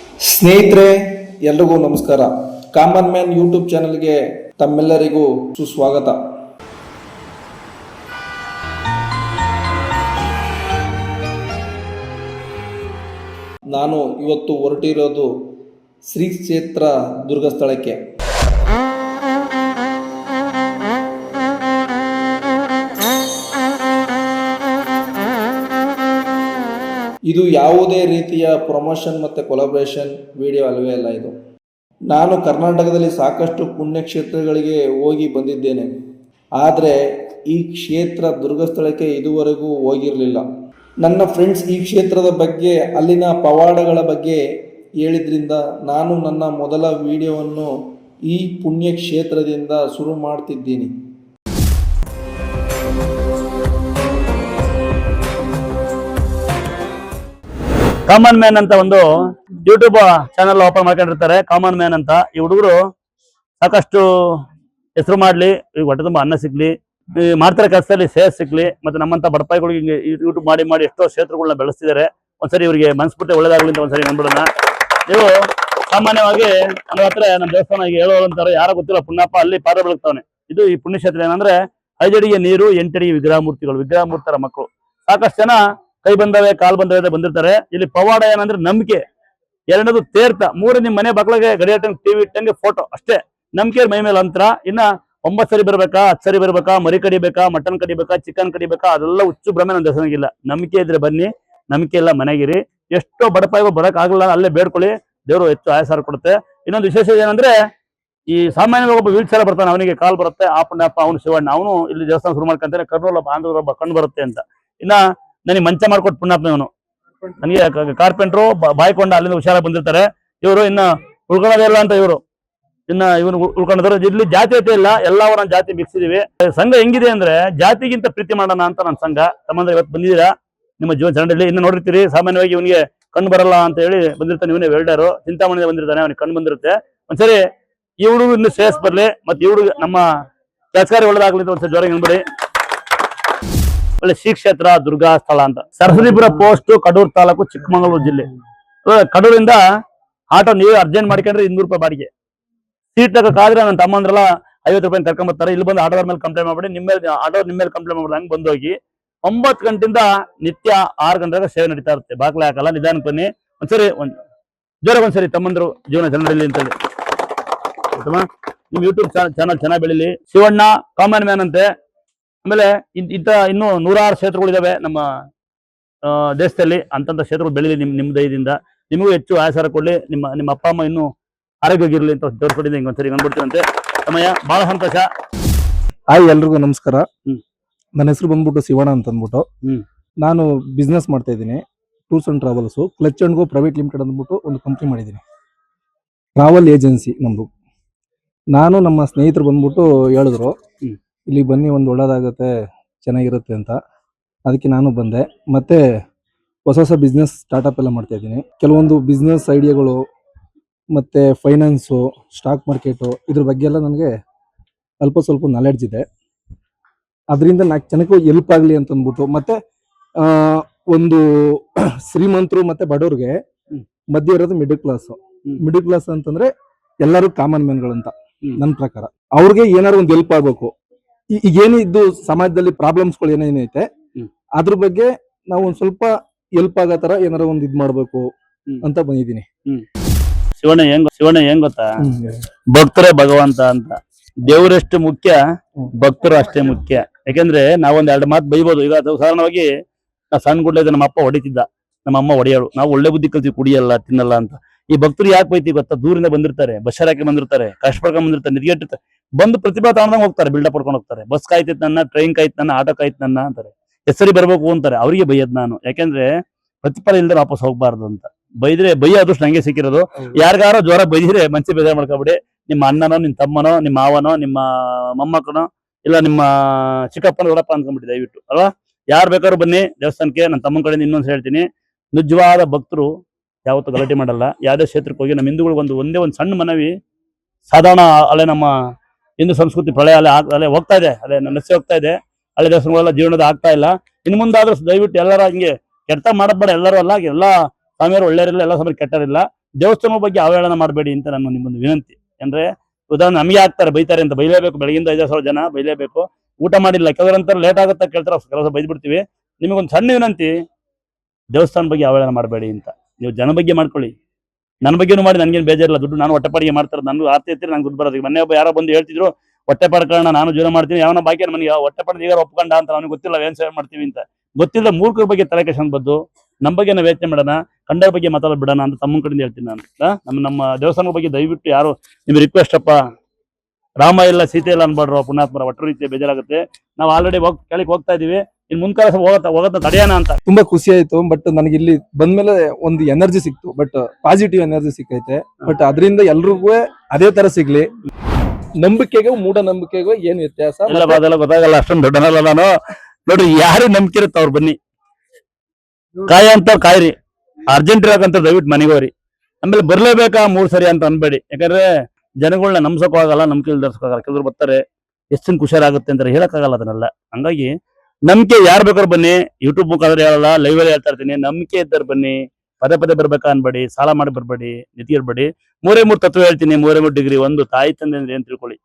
ಸ್ನೇಹಿತರೆ, ಎಲ್ರಿಗೂ ನಮಸ್ಕಾರ. ಕಾಮನ್ ಮ್ಯಾನ್ ಯೂಟ್ಯೂಬ್ ಚಾನಲ್ಗೆ ತಮ್ಮೆಲ್ಲರಿಗೂ ಸುಸ್ವಾಗತ. ನಾನು ಇವತ್ತು ಹೊರಟಿರೋದು ಶ್ರೀ ಕ್ಷೇತ್ರ ದುರ್ಗಸ್ಥಳಕ್ಕೆ. ಇದು ಯಾವುದೇ ರೀತಿಯ ಪ್ರಮೋಷನ್ ಮತ್ತು ಕೊಲಾಬ್ರೇಷನ್ ವಿಡಿಯೋ ಅಲ್ಲವೇ ಅಲ್ಲ. ಇದು ನಾನು ಕರ್ನಾಟಕದಲ್ಲಿ ಸಾಕಷ್ಟು ಪುಣ್ಯಕ್ಷೇತ್ರಗಳಿಗೆ ಹೋಗಿ ಬಂದಿದ್ದೇನೆ, ಆದರೆ ಈ ಕ್ಷೇತ್ರ ದುರ್ಗಸ್ಥಳಕ್ಕೆ ಇದುವರೆಗೂ ಹೋಗಿರಲಿಲ್ಲ. ನನ್ನ ಫ್ರೆಂಡ್ಸ್ ಈ ಕ್ಷೇತ್ರದ ಬಗ್ಗೆ, ಅಲ್ಲಿನ ಪವಾಡಗಳ ಬಗ್ಗೆ ಹೇಳಿದ್ರಿಂದ ನಾನು ನನ್ನ ಮೊದಲ ವಿಡಿಯೋವನ್ನು ಈ ಪುಣ್ಯಕ್ಷೇತ್ರದಿಂದ ಶುರು ಮಾಡ್ತಿದ್ದೀನಿ. ಕಾಮನ್ ಮ್ಯಾನ್ ಅಂತ ಒಂದು ಯೂಟ್ಯೂಬ್ ಚಾನೆಲ್ ಓಪನ್ ಮಾಡ್ಕೊಂಡಿರ್ತಾರೆ. ಕಾಮನ್ ಮ್ಯಾನ್ ಅಂತ ಈ ಹುಡುಗರು ಸಾಕಷ್ಟು ಹೆಸರು ಮಾಡ್ಲಿ, ಈಗ ಹೊಟ್ಟೆ ತುಂಬ ಅನ್ನ ಸಿಗ್ಲಿ, ಮಾಡ್ತಾರೆ ಕೆಲಸದಲ್ಲಿ ಸೇರ್ ಸಿಗ್ಲಿ, ಮತ್ತೆ ನಮ್ಮಂತ ಬಡಪಾಯಿಗಳಿಗೆ ಯೂಟ್ಯೂಬ್ ಮಾಡಿ ಮಾಡಿ ಎಷ್ಟೋ ಕ್ಷೇತ್ರಗಳನ್ನ ಬೆಳೆಸ್ತಿದ್ದಾರೆ. ಒಂದ್ಸರಿ ಇವರಿಗೆ ಮನಸ್ಫೂರ್ತಿ ಒಳ್ಳೇದಾಗ್ಲಿ ಅಂತ ಒಂದ್ಸರಿ ನಂಬಿಡೋಣ. ನೀವು ಸಾಮಾನ್ಯವಾಗಿ ನನ್ನ ಹತ್ರ ನಮ್ಮ ದೇವಸ್ಥಾನ ಹೇಳೋದಂತಾರೆ, ಯಾರೋ ಗೊತ್ತಿಲ್ಲ, ಪುಣ್ಣಪ್ಪ ಅಲ್ಲಿ ಪಾದ ಬೆಳಗ್ತಾವನೆ. ಇದು ಈ ಪುಣ್ಯಕ್ಷೇತ್ರ ಏನಂದ್ರೆ 5 ಅಡಿಗೆ ನೀರು, 8 ಅಡಿಗೆ ವಿಗ್ರಹ ಮೂರ್ತಿತರ ಮಕ್ಕಳು. ಸಾಕಷ್ಟು ಜನ ಕೈ ಬಂದವೆ ಕಾಲ್ ಬಂದವೆ ಬಂದಿರ್ತಾರೆ. ಇಲ್ಲಿ ಪವಾಡ ಏನಂದ್ರೆ ನಂಬಿಕೆ, ಎರಡನೇದು ತೀರ್ಥ, ಮೂರು ನಿಮ್ ಮನೆ ಬಾಗ್ಲಾಗೆ ಗಡಿಯಾಟಂಗ್ ಟಿವಿ ಇಟ್ಟಂಗೆ ಫೋಟೋ ಅಷ್ಟೇ. ನಂಬಿಕೆ ಮೈ ಮೇಲೆ ಅಂತರ. ಇನ್ನ 9 ಸರಿ ಬರ್ಬೇಕಾ, 10 ಸರಿ ಬರ್ಬೇಕಾ, ಮರಿ ಕಡಿಬೇಕಾ, ಮಟನ್ ಕಡಿಬೇಕಾ, ಚಿಕನ್ ಕಡಿಬೇಕಾ, ಅದೆಲ್ಲ ಹುಚ್ಚು ಭ್ರಮೆ ನನ್ನ ದೇವಸ್ಥಾನಕ್ಕಿಲ್ಲ. ನಂಬಿಕೆ ಇದ್ರೆ ಬನ್ನಿ, ನಂಬಿಕೆ ಇಲ್ಲ ಮನೆಗಿರಿ. ಎಷ್ಟೋ ಬಡಪಾಯಿಗಳು ಬರಕ್ ಆಗಲ್ಲ, ಅಲ್ಲೇ ಬೇಡ್ಕೊಳ್ಳಿ, ದೇವರು ಹೆಚ್ಚು ಆಯಸಾರ ಕೊಡುತ್ತೆ. ಇನ್ನೊಂದು ವಿಶೇಷ ಏನಂದ್ರೆ, ಈ ಸಾಮಾನ್ಯವಾಗಿ ಒಬ್ಬ ವೀಲ್ ಚೇರ್ ಬರ್ತಾನೆ, ಅವನಿಗೆ ಕಾಲ್ ಬರುತ್ತೆ, ಆ ಪುಣ್ಯಪ್ಪ ಅವನು ಶಿವಣ್ಣ, ಅವನು ಇಲ್ಲಿ ದೇವಸ್ಥಾನ ಶುರು ಮಾಡ್ಕೊಂತಾನೆ. ಕರ್ನೂಲ್ ಆಂಧ್ರದೊಬ್ಬ ಕಣ್ಣು ಬರುತ್ತೆ ಅಂತ. ಇನ್ನ ನನಗೆ ಮಂಚ ಮಾಡ್ಕೊಟ್ಟು ಪುಣ್ಯಾತ್ಮವನು, ನನಗೆ ಕಾರ್ಪೆಂಟ್ರು ಬಾಯ್ಕೊಂಡ ಅಲ್ಲಿಂದ ಹುಷಾರ ಬಂದಿರ್ತಾರೆ. ಇವರು ಇನ್ನ ಉಳ್ಕೊಳ್ಳೋದೇ ಇಲ್ಲ ಅಂತ ಇವರು ಇವನು ಉಳ್ಕೊಂಡಿದ್ರು. ಇಲ್ಲಿ ಜಾತೀಯತೆ ಇಲ್ಲ, ಎಲ್ಲವರ ಜಾತಿ ಮಿಕ್ಸ್ ಇದೀವಿ. ಸಂಘ ಹೆಂಗಿದೆ ಅಂದ್ರೆ ಜಾತಿಗಿಂತ ಪ್ರೀತಿ ಮಾಡೋಣ ಅಂತ ನನ್ನ ಸಂಘ. ತಮ್ಮಂದ್ರೆ ಇವತ್ತು ಬಂದಿದ್ದೀರಾ ನಿಮ್ಮ ಜೀವನ ಚರಂಡಿಯಲ್ಲಿ. ಇನ್ನು ನೋಡಿರ್ತೀರಿ, ಸಾಮಾನ್ಯವಾಗಿ ಇವನಿಗೆ ಕಣ್ಣು ಬರಲ್ಲ ಅಂತ ಹೇಳಿ ಬಂದಿರ್ತಾನೆ. ಇವನೇ ವೆಲ್ಡರು, ಚಿಂತಾಮಣಿ ಬಂದಿರ್ತಾನೆ, ಅವನಿಗೆ ಕಣ್ಣು ಬಂದಿರುತ್ತೆ. ಒಂದ್ಸರಿ ಈ ಹುಡುಗ ಇನ್ನು ಶ್ರೇಯಸ್ ಬರ್ಲಿ, ಮತ್ತೆ ಈ ಹುಡುಗ ನಮ್ಮ ಕೆಲಸಕಾರಿ ಒಳ್ಳೇದಾಗ್ಲಿ ಅಂತ ಒಂದ್ಸರಿ ಜೋರಾಗಿ ಹೇಳ್ಬಿಡಿ. ಒಳ್ಳೆ ಶ್ರೀ ಕ್ಷೇತ್ರ ದುರ್ಗಾ ಸ್ಥಳ ಅಂತ, ಸರಸ್ವತಿಪುರ ಪೋಸ್ಟ್, ಕಡೂರು ತಾಲೂಕು, ಚಿಕ್ಕಮಗಳೂರು ಜಿಲ್ಲೆ. ಕಡೂರಿಂದ ಆಟೋ ನೀವು ಅರ್ಜೆಂಟ್ ಮಾಡ್ಕೊಂಡ್ರೆ 200 ರೂಪಾಯಿ ಬಾಡಿಗೆ. ಸೀಟ್ ತಗೋಕಾದ್ರೆ ನನ್ನ ತಮ್ಮಂದ್ರಲ್ಲ 50 ರೂಪಾಯಿ ಕರ್ಕೊಂಬರ್ತಾರೆ. ಇಲ್ಲಿ ಬಂದು ಆಟೋದ ಮೇಲೆ ಕಂಪ್ಲೇಂಟ್ ಮಾಡ್ಬಿಡಿ, ಆಟೋ ನಿಮ್ಮ ಮೇಲೆ ಕಂಪ್ಲೇಂಟ್ ಮಾಡ್ಬಿಡಿ. ಹಂಗೆ ಬಂದೋಗಿ 9 ಗಂಟೆಯಿಂದ ನಿತ್ಯ 6 ಗಂಟೆಗೆ ಸೇವೆ ನಡೀತಾ ಇರುತ್ತೆ. ಬಾಗ್ಲ ಹಾಕಲ್ಲ, ನಿಧಾನಕ್ಕೆ ಬನ್ನಿ. ಒಂದ್ಸರಿ ಜೋರಾಗಿ ಒಂದ್ಸರಿ ತಮ್ಮಂದ್ರು ಜೀವನ ಜನರಲ್ಲಿ ಅಂತೇಳಿ. ನಿಮ್ ಯೂಟ್ಯೂಬ್ ಚಾನಲ್ ಚೆನ್ನಾಗಿ ಬೆಳಿಲಿ. ಶಿವಣ್ಣ ಕಾಮನ್ ಮ್ಯಾನ್ ಅಂತೆ. ಆಮೇಲೆ ಇನ್ನೂ 106 ಕ್ಷೇತ್ರಗಳಿದಾವೆ ನಮ್ಮ ದೇಶದಲ್ಲಿ. ಅಂತಂತ ಕ್ಷೇತ್ರಗಳು ಬೆಳೀಲಿ ನಿಮ್ಮ ದಯದಿಂದ. ನಿಮಗೂ ಹೆಚ್ಚು ಆಯಸಾರ ಕೊಡ್ಲಿ, ನಿಮ್ಮ ಅಪ್ಪ ಅಮ್ಮ ಇನ್ನೂ ಆರೋಗ್ಯವಾಗಿರ್ಲಿ ಅಂತ ತೋರ್ಸ್ಕೊಟ್ಟಿದ್ದೆ. ಹಿಂಗೊಂದ್ಸರಿ ಬಂದ್ಬಿಡ್ತೀರಂತೆ. ಸಮಯ ಬಹಳ ಸಂತೋಷ. ಹಾಯ್, ಎಲ್ರಿಗೂ ನಮಸ್ಕಾರ. ನನ್ನ ಹೆಸರು ಬಂದ್ಬಿಟ್ಟು ಶಿವಣ್ಣ ಅಂತ ಅಂದ್ಬಿಟ್ಟು. ನಾನು ಬಿಸ್ನೆಸ್ ಮಾಡ್ತಾ ಇದ್ದೀನಿ, tours and travels, clutch and go private limited ಅಂದ್ಬಿಟ್ಟು ಒಂದು ಕಂಪ್ನಿ ಮಾಡಿದ್ದೀನಿ, ಟ್ರಾವೆಲ್ ಏಜೆನ್ಸಿ ನಮ್ದು. ನಾನು ನಮ್ಮ ಸ್ನೇಹಿತರು ಬಂದ್ಬಿಟ್ಟು ಹೇಳಿದ್ರು, ಇಲ್ಲಿ ಬನ್ನಿ, ಒಂದು ಒಳ್ಳೇದಾಗತ್ತೆ, ಚೆನ್ನಾಗಿರುತ್ತೆ ಅಂತ. ಅದಕ್ಕೆ ನಾನು ಬಂದೆ. ಮತ್ತೆ ಹೊಸ ಬಿಸ್ನೆಸ್ ಸ್ಟಾರ್ಟಪ್ ಎಲ್ಲ ಮಾಡ್ತಾ ಇದ್ದೀನಿ. ಕೆಲವೊಂದು ಬಿಸ್ನೆಸ್ ಐಡಿಯಾಗಳು ಮತ್ತೆ ಫೈನಾನ್ಸು, ಸ್ಟಾಕ್ ಮಾರ್ಕೆಟು, ಇದ್ರ ಬಗ್ಗೆ ಎಲ್ಲ ನನಗೆ ಅಲ್ಪ ಸ್ವಲ್ಪ ನಾಲೆಡ್ಜ್ ಇದೆ. ಅದರಿಂದ 4 ಜನಕ್ಕೂ ಹೆಲ್ಪ್ ಆಗಲಿ ಅಂತ ಅಂದ್ಬಿಟ್ಟು, ಮತ್ತೆ ಒಂದು ಶ್ರೀಮಂತರು ಮತ್ತೆ ಬಡವ್ರಿಗೆ ಮಧ್ಯೆ ಇರೋದು ಮಿಡಲ್ ಕ್ಲಾಸ್ ಅಂತಂದ್ರೆ ಎಲ್ಲರೂ ಕಾಮನ್ ಮ್ಯಾನ್ಗಳಂತ ನನ್ನ ಪ್ರಕಾರ. ಅವ್ರಿಗೆ ಏನಾದ್ರು ಒಂದು ಹೆಲ್ಪ್ ಆಗ್ಬೇಕು. ಈಗೇನಿದ್ದು ಸಮಾಜದಲ್ಲಿ ಪ್ರಾಬ್ಲಮ್ಸ್ಗಳು ಏನೇನೈತೆ ಅದ್ರ ಬಗ್ಗೆ ನಾವು ಒಂದ್ ಸ್ವಲ್ಪ ಹೆಲ್ಪ್ ಆಗೋ ತರ ಏನಾರ ಒಂದ್ ಇದ್ ಮಾಡ್ಬೇಕು ಅಂತ ಬಂದಿದ್ದೀನಿ. ಶಿವಣ್ಣ ಹೆಂಗ್ ಗೊತ್ತಾ, ಭಕ್ತರೇ ಭಗವಂತ ಅಂತ. ದೇವರೆಷ್ಟು ಮುಖ್ಯ, ಭಕ್ತರು ಅಷ್ಟೇ ಮುಖ್ಯ. ಯಾಕಂದ್ರೆ ನಾವೊಂದ್ 2 ಮಾತು ಬೈಬೋದು. ಈಗ ಸಾಧಾರಣವಾಗಿ ಸಣ್ಣ ಗುಡ್ಲೆ ನಮ್ಮ ಅಪ್ಪ ಹೊಡಿತಿದ್ದ, ನಮ್ಮ ಅಮ್ಮ ಹೊಡೆಯೋಳು. ನಾವು ಒಳ್ಳೆ ಬುದ್ಧಿ ಕಲ್ತೀವಿ, ಕುಡಿಯಲ್ಲ ತಿನ್ನಲ್ಲ ಅಂತ. ಈ ಭಕ್ತರು ಯಾಕೆ ಬೈತಿ ಗೊತ್ತಾ, ದೂರಿಂದ ಬಂದಿರ್ತಾರೆ, ಬಸ್ ಹಾಕಿ ಬಂದಿರ್ತಾರೆ, ಕಷ್ಟ ಪಡ್ಕೊಂಡ್ ಬಂದಿರ್ತಾರೆ, ನಿದ್ಗೆಟ್ಟಿರ್ತಾರೆ, ಬಂದು ಪ್ರತಿಭಾ ತಾಣದಂಗ್ ಹೋಗ್ತಾರೆ, ಬಿಲ್ಡಪ್ ಪಡ್ಕೊಂಡು ಹೋಗ್ತಾರೆ. ಬಸ್ ಕಾಯ್ತೈತ್ ನನ್ನ, ಟ್ರೈನ್ ಕಾಯ್ತು ನನ್ನ, ಆಟೋ ಕಾಯ್ತು ನನ್ನ ಅಂತಾರೆ. ಹೆಸರಿ ಬರ್ಬೇಕು ಅಂತಾರೆ. ಅವ್ರಿಗೆ ಬೈಯದ್ ನಾನು, ಯಾಕೆಂದ್ರೆ ಪ್ರತಿಫಲ ಇಲ್ದ್ರೆ ವಾಪಸ್ ಹೋಗ್ಬಾರ್ದು ಅಂತ. ಬೈದ್ರೆ ಬೈಯ ಅದೃಷ್ಟ ನಂಗೆ ಸಿಕ್ಕಿರೋದು. ಯಾರಿಗಾರ ಜ್ವರ ಬೈದ್ರೆ ಮನ್ಸಿ ಬೇಜಾರ್ ಮಾಡ್ಕೊಬಿಡಿ. ನಿಮ್ಮ ಅಣ್ಣನೋ, ನಿಮ್ ತಮ್ಮನೋ, ನಿಮ್ಮ ಮಾವನೋ, ನಿಮ್ಮ ಮೊಮ್ಮಕ್ಕನೋ, ಇಲ್ಲ ನಿಮ್ಮ ಚಿಕ್ಕಪ್ಪನ ದೊಡ್ಡಪ್ಪ ಅನ್ಕೊಂಡ್ಬಿಟ್ಟು ದಯವಿಟ್ಟು ಅಲ್ವಾ. ಯಾರು ಬೇಕಾದ್ರೂ ಬನ್ನಿ ದೇವಸ್ಥಾನಕ್ಕೆ. ನನ್ನ ತಮ್ಮನ ಕಡೆಯಿಂದ ಇನ್ನೊಂದು ಹೇಳ್ತೀನಿ, ನಿಜವಾದ ಭಕ್ತರು ಯಾವತ್ತೂ ಗಲಾಟೆ ಮಾಡಲ್ಲ. ಯಾವುದೇ ಕ್ಷೇತ್ರಕ್ಕೆ ಹೋಗಿ ನಮ್ಮ ಹಿಂದೂಗಳಿಗೆ ಒಂದೇ ಒಂದು ಸಣ್ಣ ಮನವಿ, ಸಾಧಾರಣ ಅಲ್ಲೇ ನಮ್ಮ ಹಿಂದೂ ಸಂಸ್ಕೃತಿ ಪ್ರಳಯ ಅಲ್ಲೇ ಹೋಗ್ತಾ ಇದೆ, ಅಲ್ಲೇ ನಶೆ ಹೋಗ್ತಾ ಇದೆ. ಹಳೆ ದೇವಸ್ಥಾನಗಳೆಲ್ಲ ಜೀವನದ ಆಗ್ತಾ ಇಲ್ಲ. ಇನ್ನು ಮುಂದಾದ್ರೂ ದಯವಿಟ್ಟು ಎಲ್ಲರ ಹಿಂಗೆ ಕೆಟ್ಟ ಮಾಡಬೇಡ. ಎಲ್ಲರೂ ಅಲ್ಲ, ಎಲ್ಲ ಸ್ವಾಮಿಯವರು ಒಳ್ಳೆಯರಿಲ್ಲ, ಎಲ್ಲ ಸ್ವಾಮಿ ಕೆಟ್ಟರಿಲ್ಲ. ದೇವಸ್ಥಾನದ ಬಗ್ಗೆ ಅವಹೇಳನ ಮಾಡಬೇಡಿ ಅಂತ ನನ್ನ ನಿಮ್ಮೊಂದು ವಿನಂತಿ. ಅಂದ್ರೆ ಉದಾಹರಣೆ ನಮಗೆ ಆಗ್ತಾರೆ, ಬೈತಾರೆ ಅಂತ ಬೈಲೇಬೇಕು. ಬೆಳಗಿಂದ 5,000 ಜನ ಬೈಲೇಬೇಕು. ಊಟ ಮಾಡಿಲ್ಲ ಕೆಲವರಂತಾರೆ ಲೇಟ್ ಆಗುತ್ತೆ ಕೇಳ್ತಾರೆ, ಕೆಲಸ ಬೈದ್ ಬಿಡ್ತೀವಿ. ನಿಮಗೊಂದು ಸಣ್ಣ ವಿನಂತಿ, ದೇವಸ್ಥಾನ ಬಗ್ಗೆ ಅವಹೇಳನ ಮಾಡಬೇಡಿ ಅಂತ. ನೀವು ಜನ ಬಗ್ಗೆ ಮಾಡ್ಕೊಳ್ಳಿ, ನನ್ನ ಬಗ್ಗೆನೂ ಮಾಡಿ, ನನ್ಗೇನು ಬೇಜಾರಿಲ್ಲ. ದುಡ್ಡು ನಾನು ಹೊಟ್ಟೆಪಾಡಿಗೆ ಮಾಡ್ತಾರೆ, ನನಗೂ ಆರ್ತಿ ಇರ್ತೀರಿ, ನಂಗೆ ದುಡ್ಡು ಬರೋದಕ್ಕೆ. ಮೊನ್ನೆ ಒಬ್ಬ ಯಾರೋ ಬಂದು ಹೇಳ್ತಿದ್ರು, ಹೊಟ್ಟೆ ಪಡ್ಕೊಳ್ಳೋಣ ನಾನು ಜೀವನ ಮಾಡ್ತೀನಿ, ಯಾವನ ಬಾಕಿ ನನಗೆ ಹೊಟ್ಟೆ ಪಡೆದು ಈಗ ಒಪ್ಕೊಂಡ ಅಂತ ನನಗೆ ಗೊತ್ತಿಲ್ಲ ಏನ್ ಸೇವೆ ಮಾಡ್ತೀವಿ ಅಂತ. ಗೊತ್ತಿಲ್ಲ ಮೂರ್ಖರ ಬಗ್ಗೆ ತಲೆ ಕೆಡ್ಸ್ಕೊಂಡ್ ಬದ್ದು ನಮ್ಮ ಬಗ್ಗೆ ನಾವು ಯೋಚನೆ ಮಾಡೋಣ, ಕಂಡರ ಬಗ್ಗೆ ಮಾತಾಡೋದು ಬಿಡೋಣ ಅಂತ ತಮ್ಮನ ಕಡೆಯಿಂದ ಹೇಳ್ತೀನಿ ನಾನು. ನಮ್ಮ ದೇವಸ್ಥಾನದ ಬಗ್ಗೆ ದಯವಿಟ್ಟು ಯಾರು ನಿಮ್ ರಿಕ್ವೆಸ್ಟ್ ಅಪ್ಪ, ರಾಮ ಇಲ್ಲ ಸೀತೆ ಇಲ್ಲ ಅನ್ಬಾಡ್ರು ಪುಣ್ಯಾತ್ಮರ, ಒಟ್ಟು ರೀತಿಯ ಬೇಜಾರಾಗುತ್ತೆ. ನಾವು ಆಲ್ರೆಡಿ ಕೆಳಗೆ ಹೋಗ್ತಾ ಇದೀವಿ, ಇನ್ ಮುಂದ್ಕಾಲ ಹೋಗತ್ತ ತಡೆಯೋಣ ಅಂತ. ತುಂಬಾ ಖುಷಿ ಆಯ್ತು. ಬಟ್ ನನಗೆ ಇಲ್ಲಿ ಬಂದ್ಮೇಲೆ ಒಂದು ಎನರ್ಜಿ ಸಿಕ್ತು, ಬಟ್ ಪಾಸಿಟಿವ್ ಎನರ್ಜಿ ಸಿಕ್ಕೈತೆ. ಬಟ್ ಅದರಿಂದ ಎಲ್ರಿಗೂ ಅದೇ ತರ ಸಿಗ್ಲಿ. ನಂಬಿಕೆಗೂ ಮೂಢನಂಬಿಕೆಗೂ ಏನ್ ವ್ಯತ್ಯಾಸ? ಅದೆಲ್ಲ ಗೊತ್ತಾಗಲ್ಲ, ಅಷ್ಟೊಂದು ದೊಡ್ಡನಲ್ಲ ನಾನು. ನೋಡ್ರಿ, ಯಾರು ನಂಬಿಕೆ ಇರುತ್ತೆ ಅವ್ರು ಬನ್ನಿ, ಕಾಯ ಅಂತ ಕಾಯ್ರಿ. ಅರ್ಜೆಂಟ್ ಇರಾಕಂತ ದಯವಿಟ್ಟು ಮನೆಗೆ ಹೋಗ್ರಿ. ಆಮೇಲೆ ಬರ್ಲೇಬೇಕಾ 3 ಸರಿ ಅಂತ ಅನ್ಬೇಡಿ. ಯಾಕಂದ್ರೆ ಜನಗಳನ್ನ ನಂಬ್ಸಕ್ಕೂ ಆಗಲ್ಲ, ನಂಬಿಕೆ ಇಲ್ದರ್ಸಕ್ಕಾಗಲ್ಲ. ಕೆಲವ್ರು ಬರ್ತಾರೆ, ಎಷ್ಟು ಖುಷಿಯಾಗುತ್ತೆ ಅಂತ ಹೇಳಕ್ಕಾಗಲ್ಲ ಅದನ್ನೆಲ್ಲ. ಹಂಗಾಗಿ ನಂಬಿಕೆ ಯಾರು ಬೇಕಾದ್ರು ಬನ್ನಿ. ಯೂಟ್ಯೂಬ್ ಮುಖಾಂತರ ಹೇಳಲ್ಲ, ಲೈವ್ ಅಲ್ಲಿ ಹೇಳ್ತಾ ಇರ್ತೀನಿ. ನಂಬಿಕೆ ಇದ್ದಾರೆ ಬನ್ನಿ, ಪದೇ ಪದೇ ಬರ್ಬೇಕಾ ಅನ್ಬೇಡಿ, ಸಾಲ ಮಾಡಿ ಬರ್ಬೇಡಿ, ನಿತಿಗಿರ್ಬೇಡಿ. 3 ತತ್ವ ಹೇಳ್ತೀನಿ, 3 ಡಿಗ್ರಿ. 1, ತಾಯಿ ತಂದೆ ಅಂದ್ರೆ ಏನ್ ತಿಳ್ಕೊಳ್ಳಿ.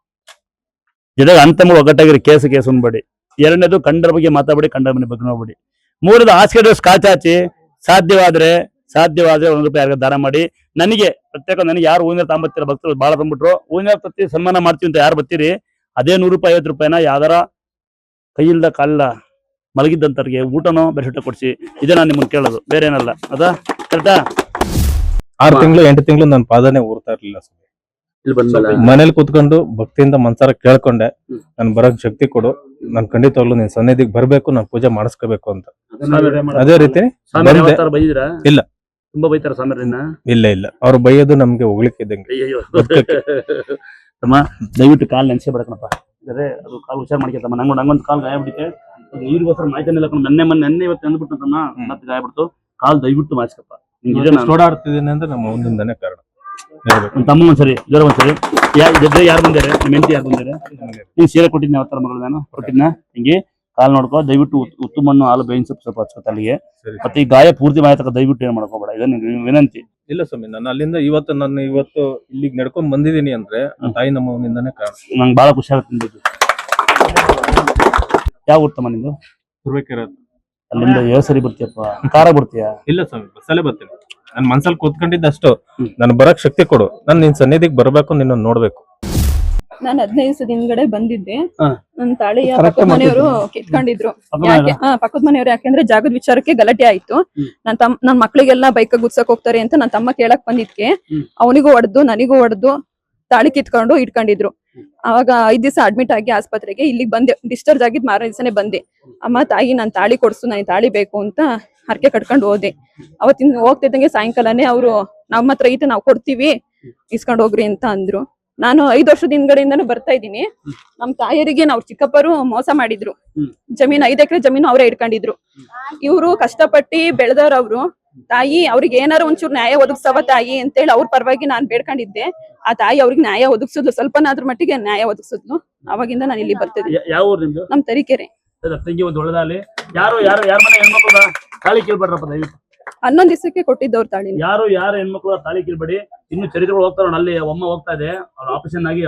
ಜೊತೆಗೆ ಅಂತಮ್ಮ ಒಗ್ಗಟ್ಟಾಗಿರಿ, ಕೇಸು ಅನ್ಬೇಡಿ. 2ನೇದು ಕಂಡರ ಬಗ್ಗೆ ಮಾತಾಡ್ಬೇಡಿ, ಕಂಡರ ಮನೆ ಬಗ್ಗೆ ನೋಡ್ಬೇಡಿ. 3ನೇದು ಹಾಸಿಗೆ ಡ್ರೆಸ್ ಕಾಚಾಚಿ ಸಾಧ್ಯವಾದ್ರೆ ₹1 ಯಾರಿಗ ದಾನ ಮಾಡಿ. ನನಗೆ ಪ್ರತ್ಯೇಕ, ನನಗೆ ಯಾರು ಹೂವಿನ ತಾಂಬತ್ತೀರ ಭಕ್ತರು ಬಾಳ ತಂದ್ಬಿಟ್ರು, ಹೂವಿನ ತತ್ತಿ ಸನ್ಮಾನ ಮಾಡ್ತೀವಿ ಅಂತ ಯಾರು ಬರ್ತೀರಿ, ಅದೇ ₹150 ಯಾವ್ದಾರ ಕೈಯಿಲ್ದ ಕಾಲಿಲ್ಲ ಮಲಗಿದ್ದಂತವ್ರಿಗೆ ಊಟನೋ ಬೆರೆಸಿಟ್ಟ ಕೊಡ್ಸಿ. ಇದೇ ನಾನು ನಿಮ್ಮನ್ನ ಕೇಳೋದು, ಬೇರೆ ಏನಲ್ಲ. ಅದಾ ಕರೆಕ್ಟಾ? 6 ತಿಂಗಳು 8 ತಿಂಗಳು ನನ್ನ ಪಾದನೆ ಊರ್ತಾ ಇರ್ಲಿಲ್ಲ. ಮನೇಲಿ ಕೂತ್ಕೊಂಡು ಭಕ್ತಿಯಿಂದ ಮನ್ಸಾರ ಕೇಳ್ಕೊಂಡೆ, ನನ್ ಬರಕ್ ಶಕ್ತಿ ಕೊಡು, ನನ್ ಖಂಡಿತವಾಗ್ಲು ನಿನ್ ಸನ್ನಿಧಿಗೆ ಬರ್ಬೇಕು, ನಾನ್ ಪೂಜೆ ಮಾಡಿಸ್ಕೋಬೇಕು ಅಂತ. ಅದೇ ರೀತಿ ಇಲ್ಲ, ತುಂಬಾ ಬೈತಾರ ಸ್ವಾಮಿಯನ್ನ. ಇಲ್ಲ ಅವ್ರು ಬೈಯೋದು ನಮ್ಗೆ ಹೋಗ್ಲಿಕ್ಕೆ ಇದ್ದಂಗೆ. ತಮ್ಮ ದಯವಿಟ್ಟು ಕಾಲ್ ನೆನ್ಸೇ ಬಿಡಕಣಪ್ಪ. ಅದೇ ಅದು ಕಾಲ್ ಹುಷಾರ್ ಮಾಡ್ಕೊತಮ್ಮ. ನಂಗೊಂದು ಕಾಲ್ ಗಾಯ ಬಿಟ್ಟಿದೆ, ನೀರಿಗೋಸ್ಕರ ಮಾಹಿತಿ ಇಲ್ಲ. ನೆನ್ನೆ ಇವತ್ತು ಅಂದ್ಬಿಟ್ಟು ತಮ್ಮ ಮತ್ತೆ ಗಾಯ ಬಿಡ್ತು. ಕಾಲ್ ದಯವಿಟ್ಟು ಮಾಡಿಸ್ಕಪ್ಪ. ಓಡಾಡ್ತಿದ್ದೀನಿ ಅಂದ್ರೆ ನಮ್ಮ ಮುಂದಿಂದಾನೆ ಕಾರಣ. ತಮ್ಮ ಒಂದ್ಸರಿ ಜ್ವರ ಒಂದ್ಸರಿ ಯಾರು ಬಂದಾರೆ, ನಿಮ್ಮ ಹೆಂಡತಿ ಯಾರು ಬಂದಾರೆ? ನೀನ್ ಸೀರೆ ಕೊಟ್ಟಿದ್ನ ಅವತ್ತರ ಮಗಳು ನಾನು ಕೊಟ್ಟಿದ್ನ. ಹಿಂಗೆ ಕಾಲ್ ನೋಡ್ಕೋ ದಯವಿಟ್ಟು. ಉತ್ತು ಮಣ್ಣು ಹಾಲು ಬೇಯಿನ ಸ್ವಲ್ಪ ಹಚ್ಕೋತ ಅಲ್ಲಿಗೆ. ಮತ್ತೆ ಈ ಗಾಯ ಪೂರ್ತಿ ಮಾಹಿತಿ ದಯವಿಟ್ಟು ಏನ್ ಮಾಡ್ಕೋಬೇಡ, ಇದನ್ನ ವಿನಂತಿ. ಇಲ್ಲ ಸ್ವಾಮಿ, ನಾನು ಅಲ್ಲಿಂದ ಇವತ್ತು ಇಲ್ಲಿಗೆ ನಡ್ಕೊಂಡ್ ಬಂದಿದ್ದೀನಿ ಅಂದ್ರೆ ತಾಯಿ ನಮ್ಮನಿಂದಾನೆ ಕಾರಣ. ನಂಗೆ ಬಹಳ ಖುಷಿ ಆಗುತ್ತೆ. ಯಾವ ಊರ್ತಮ್ಮ ನಿಂದು? ಅಲ್ಲಿಂದ ಯಾವ ಸರಿ ಬರ್ತೀಯಪ್ಪ? ಕಾರ ಬರ್ತೀಯಾ? ಇಲ್ಲ ಸ್ವಾಮಿ, ಬಸ್ಸಲ್ಲೇ ಬರ್ತೀನಿ. ನನ್ ಮನ್ಸಲ್ಲಿ ಕೂತ್ಕೊಂಡಿದ್ದಷ್ಟು ನನ್ ಬರಕ್ ಶಕ್ತಿ ಕೊಡು, ನಾನು ನಿನ್ ಸನ್ನಿಧಿಗೆ ಬರ್ಬೇಕು, ನಿನ್ನ ನೋಡ್ಬೇಕು. ನಾನು 15 ದಿವಸದ ಹಿಂದ್ಗಡೆ ಬಂದಿದ್ದೆ. ನನ್ನ ತಾಳಿಯ ಪಕ್ಕದ ಮನೆಯವರು ಕಿತ್ಕೊಂಡಿದ್ರು. ಪಕ್ಕದ ಮನೆಯವರು ಯಾಕೆಂದ್ರೆ ಜಾಗದ ವಿಚಾರಕ್ಕೆ ಗಲಾಟೆ ಆಯ್ತು. ನನ್ ಮಕ್ಳಿಗೆಲ್ಲ ಬೈಕ್ ಗುಡ್ಸಕ್ ಹೋಗ್ತಾರೆ ಅಂತ ನನ್ನ ತಮ್ಮ ಕೇಳಕ್ ಬಂದಿದ್ಕೆ ಅವನಿಗೂ ಹೊಡೆದು ನನಗೂ ಹೊಡೆದು ತಾಳಿ ಕಿತ್ಕೊಂಡು ಇಟ್ಕೊಂಡಿದ್ರು. ಅವಾಗ 5 ದಿವಸ ಅಡ್ಮಿಟ್ ಆಗಿ ಆಸ್ಪತ್ರೆಗೆ ಇಲ್ಲಿಗೆ ಬಂದೆ. ಡಿಸ್ಚಾರ್ಜ್ ಆಗಿದ್ ಮಾರನೇ ದಿವಸನೇ ಬಂದೆ. ಅಮ್ಮ ತಾಯಿ ನನ್ ತಾಳಿ ಕೊಡ್ಸು, ನನಗೆ ತಾಳಿ ಬೇಕು ಅಂತ ಹರಕೆ ಕಟ್ಕೊಂಡು ಹೋದೆ. ಅವತ್ತಿನ ಹೋಗ್ತಿದ್ದಂಗೆ ಸಾಯಂಕಾಲನೇ ಅವರು ನಮ್ಮ ಹತ್ರ ಐತೆ, ನಾವು ಕೊಡ್ತೀವಿ, ಇಸ್ಕೊಂಡ್ ಹೋಗ್ರಿ ಅಂತ ಅಂದ್ರು. ನಾನು 5 ವರ್ಷದ ಹಿಂದ್ಗಡೆಯಿಂದಾನು ಬರ್ತಾ ಇದ್ದೀನಿ. ನಮ್ ತಾಯರಿಗೆ ನಾವು ಚಿಕ್ಕಪ್ಪರು ಮೋಸ ಮಾಡಿದ್ರು. ಜಮೀನ್ 5 ಎಕರೆ ಜಮೀನು ಅವರೇ ಇಟ್ಕೊಂಡಿದ್ರು. ಇವ್ರು ಕಷ್ಟಪಟ್ಟಿ ಬೆಳೆದವ್ರವ್ರು. ತಾಯಿ ಅವ್ರಿಗೆ ಏನಾರು ಒಂಚೂರು ನ್ಯಾಯ ಒದಗಿಸವ ತಾಯಿ ಅಂತೇಳಿ ಅವ್ರ ಪರವಾಗಿ ನಾನ್ ಬೇಡ್ಕೊಂಡಿದ್ದೆ. ಆ ತಾಯಿ ಅವ್ರಿಗೆ ನ್ಯಾಯ ಒದಗಿಸಿದ್ಲು, ಸ್ವಲ್ಪನಾದ್ರ ಮಟ್ಟಿಗೆ ನ್ಯಾಯ ಒದಗಿಸಿದ್ಲು. ಅವಾಗಿಂದ ನಾನು ಇಲ್ಲಿ ಬರ್ತಿದ್ದೆ. ಯಾವ ಊರು ನಿಮ್ದು? ನಮ್ ತರೀಕೆರೆ. ತಂಗಿ ಒಂದು ಒಳ್ಳೆದಾಲಿ. ಯಾರು ಮನೆ ಹೆಣ್ಮಕ್ಳು ತಾಳಿ ಕೇಳ್ಬೇಡ್ರಪ್ಪ ದಯವಿಟ್ಟು. 11 ದಿವಸಕ್ಕೆ ಕೊಟ್ಟಿದ್ದವ್ರ ತಾಳಿ. ಯಾರು ಹೆಣ್ಮಕ್ಳು ತಾಳಿ ಕೇಳ್ಬೇಡಿ. ಇನ್ನು ಚರಿತ್ರೆಗಳು ಹೋಗ್ತಾರ. ಅಲ್ಲಿ ಒಮ್ಮ ಹೋಗ್ತಾ ಇದೆ, ಅವ್ರ ಆಪರೇಷನ್ ಆಗಿ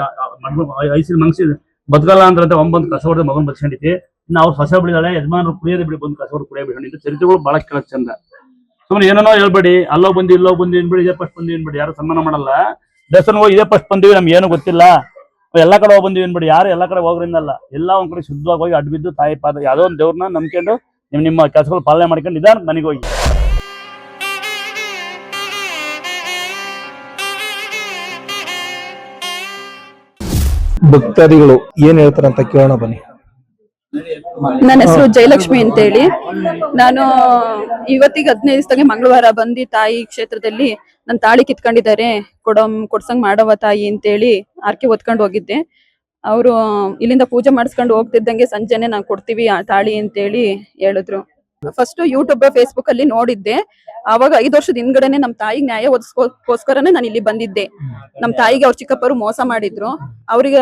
ಐಸಿಲ್ ಮಂಗ್ಸಿ ಬದುಕಲ್ಲ ಅಂದ್ರೆ ಒಂಬಂದ್ ಕಸ ಹೊಡೆದ ಮಗನ್ ಬಚ್ಕೊಂಡಿತಿ. ಇನ್ನು ಅವ್ರು ಹೊಸ ಬಿಡಿದಾಳೆ, ಯಜಮಾನರು ಕುಡಿಯೋದೇ ಬಿಡಿ, ಬಂದು ಕಸ ಹೊಡೆದು ಕುಡಿಯೋ ಬಿಡಿ. ಚರಿತ್ರೆಗಳು ಬಹಳ ಕೇಳಕ್ ಚಂದ. ಸುಮ್ಮನೆ ಏನೇನೋ ಹೇಳ್ಬೇಡಿ. ಅಲ್ಲೋ ಬಂದು ಇಲ್ಲೋ ಬಂದು ಏನ್ಬೇಡಿ, ಇದೇ ಫಸ್ಟ್ ಬಂದು ಏನ್ಬೇಡಿ. ಯಾರು ಸನ್ಮಾನ ಮಾಡಲ್ಲ. ದೇವಸ್ಥಾನ ಹೋಗಿ ಇದೇ ಫಸ್ಟ್ ಬಂದಿವಿ, ನಮ್ಗೆ ಏನು ಗೊತ್ತಿಲ್ಲ, ಎಲ್ಲಾ ಕಡೆ ಹೋಗಿ ಬಂದಿವಿ ಏನ್ಬೇಡಿ. ಯಾರು ಎಲ್ಲಾ ಕಡೆ ಹೋಗ್ರಿಂದಲ್ಲ, ಎಲ್ಲಾ ಒಂದ್ ಕಡೆ ಶುದ್ಧವಾಗಿ ಹೋಗಿ ಅಡ್ಬಿದ್ದು ತಾಯಿ ಪಾದ ಯಾವ್ದೋ ಒಂದು ದೇವ್ರನ್ನ ನಂಬ್ಕೊಂಡು ನಿಮ್ಮ ಕೆಲಸಗಳು ಪಾಲನೆ ಮಾಡ್ಕೊಂಡು ನಿಧಾನ ಮನೆಗೆ ಹೋಗಿ. ಭಕ್ತಾದಿಗಳು ಏನ್ ಹೇಳ್ತಾರಂತ ಕೇಳೋಣ ಬನ್ನಿ. ನನ್ನ ಹೆಸರು ಜಯಲಕ್ಷ್ಮಿ ಅಂತೇಳಿ. ನಾನು ಇವತ್ತಿಗೆ 15 ದಿವಸದಾಗೆ ಮಂಗಳವಾರ ಬಂದು ತಾಯಿ ಕ್ಷೇತ್ರದಲ್ಲಿ ನನ್ನ ತಾಳಿ ಕಿತ್ಕೊಂಡಿದ್ದಾರೆ, ಕೊಡ್ಸಂಗ್ ಮಾಡವ ತಾಯಿ ಅಂತೇಳಿ ಆರ್ಕೆ ಹೊತ್ಕೊಂಡು ಹೋಗಿದ್ದೆ. ಅವರು ಇಲ್ಲಿಂದ ಪೂಜೆ ಮಾಡಿಸ್ಕೊಂಡು ಹೋಗ್ತಿದ್ದಂಗೆ ಸಂಜೆನೆ ನಾವು ಕೊಡ್ತೀವಿ ಆ ತಾಳಿ ಅಂತೇಳಿ ಹೇಳಿದ್ರು. ಫಸ್ಟ್ ಯೂಟ್ಯೂಬ್ ಫೇಸ್ಬುಕ್ ಅಲ್ಲಿ ನೋಡಿದ್ದೆ. ಅವಾಗ 5 ವರ್ಷದ ಹಿಂದ್ಗಡೆನೆ ನಮ್ ತಾಯಿಗೆ ನ್ಯಾಯ ಒದಗಿಸ್ಕೋಸ್ಕರನೇ ನಾನು ಇಲ್ಲಿ ಬಂದಿದ್ದೆ. ನಮ್ ತಾಯಿಗೆ ಅವ್ರ ಚಿಕ್ಕಪ್ಪರು ಮೋಸ ಮಾಡಿದ್ರು. ಅವ್ರಿಗೆ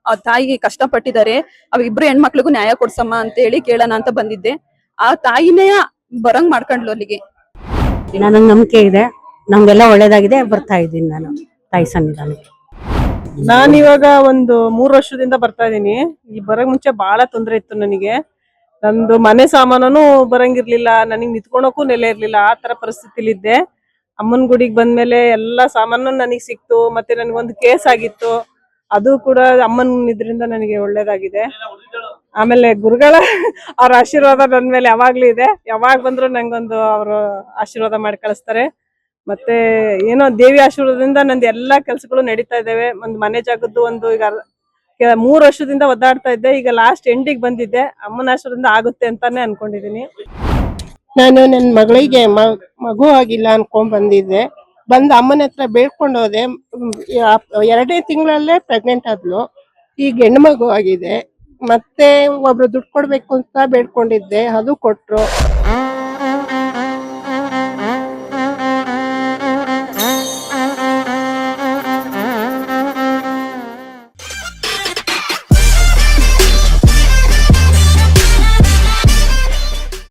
ಆ ತಾಯಿ ಕಷ್ಟ ಪಟ್ಟಿದ್ದಾರೆ, ಅವ್ 2 ಹೆಣ್ಮಕ್ಳಿಗೂ ನ್ಯಾಯ ಕೊಡ್ಸಮ್ಮ ಅಂತ ಹೇಳಿ ಕೇಳೋಣ ಅಂತ ಬಂದಿದ್ದೆ. ಆ ತಾಯಿನೇ ಬರಂಗ್ ಮಾಡ್ಕೊಂಡ್ಲು ಅಲ್ಲಿಗೆ. ನನಗ್ ನಂಬಿಕೆ ಇದೆ, ನಮ್ಗೆಲ್ಲ ಒಳ್ಳೇದಾಗಿದೆ, ಬರ್ತಾ ಇದ್ದೀನಿ ನಾನು ತಾಯಿ ಸನ್ನಿಧಾನಕ್ಕೆ. ನಾನಿವಾಗ ಒಂದು 3 ವರ್ಷದಿಂದ ಬರ್ತಾ ಇದೀನಿ. ಈ ಬರಕ್ ಮುಂಚೆ ಬಹಳ ತೊಂದ್ರೆ ಇತ್ತು ನನಗೆ. ನಂದು ಮನೆ ಸಾಮಾನು ಬರಂಗಿರ್ಲಿಲ್ಲ, ನನಗ್ ನಿಂತ್ಕೊಳಕ್ಕೂ ನೆಲೆ ಇರ್ಲಿಲ್ಲ, ಆ ತರ ಪರಿಸ್ಥಿತಿಲಿದ್ದೆ. ಅಮ್ಮನ್ ಗುಡಿಗೆ ಬಂದ್ಮೇಲೆ ಎಲ್ಲಾ ಸಾಮಾನು ನನಗ್ ಸಿಕ್ತು. ಮತ್ತೆ ನನ್ಗೊಂದು ಕೇಸ್ ಆಗಿತ್ತು, ಅದು ಕೂಡ ಅಮ್ಮನ್ ಇದ್ರಿಂದ ನನಗೆ ಒಳ್ಳೇದಾಗಿದೆ. ಆಮೇಲೆ ಗುರುಗಳ ಅವ್ರ ಆಶೀರ್ವಾದ ನನ್ ಮೇಲೆ ಯಾವಾಗ್ಲೂ ಇದೆ. ಯಾವಾಗ ಬಂದ್ರು ನಂಗೊಂದು ಅವರು ಆಶೀರ್ವಾದ ಮಾಡಿ ಕಳಿಸ್ತಾರೆ. ಮತ್ತೆ ಏನೋ ದೇವಿ ಆಶೀರ್ವಾದದಿಂದ ನಂದು ಎಲ್ಲಾ ಕೆಲ್ಸಗಳು ನಡೀತಾ ಇದಾವೆ. ಒಂದು ಮನೆ ಜಾಗದ್ದು ಒಂದು ಈಗ 3 ವರ್ಷದಿಂದ ಒದ್ದಾಡ್ತಾ ಇದ್ದೆ. ಈಗ ಲಾಸ್ಟ್ ಎಂಡಿಗೆ ಬಂದಿದ್ದೆ. ಅಮ್ಮನ ಆಶೀರ್ವಾದದಿಂದ ಆಗುತ್ತೆ ಅಂತಾನೆ ಅನ್ಕೊಂಡಿದೀನಿ. ನಾನು ನನ್ನ ಮಗಳಿಗೆ ಮಗು ಆಗಿಲ್ಲ ಅನ್ಕೊಂಡ್ ಬಂದಿದ್ದೆ. ಬಂದು ಅಮ್ಮನ ಹತ್ರ ಬೇಡ್ಕೊಂಡು ಹೋದೆ. 2ನೇ ತಿಂಗಳಲ್ಲೇ ಪ್ರೆಗ್ನೆಂಟ್ ಆದ್ಲು. ಈಗ ಹೆಣ್ಣು ಮಗು ಆಗಿದೆ. ಮತ್ತೆ ಒಬ್ರು ದುಡ್ಡು ಕೊಡ್ಬೇಕು ಅಂತ ಬೇಡ್ಕೊಂಡಿದ್ದೆ, ಅದು ಕೊಟ್ರು.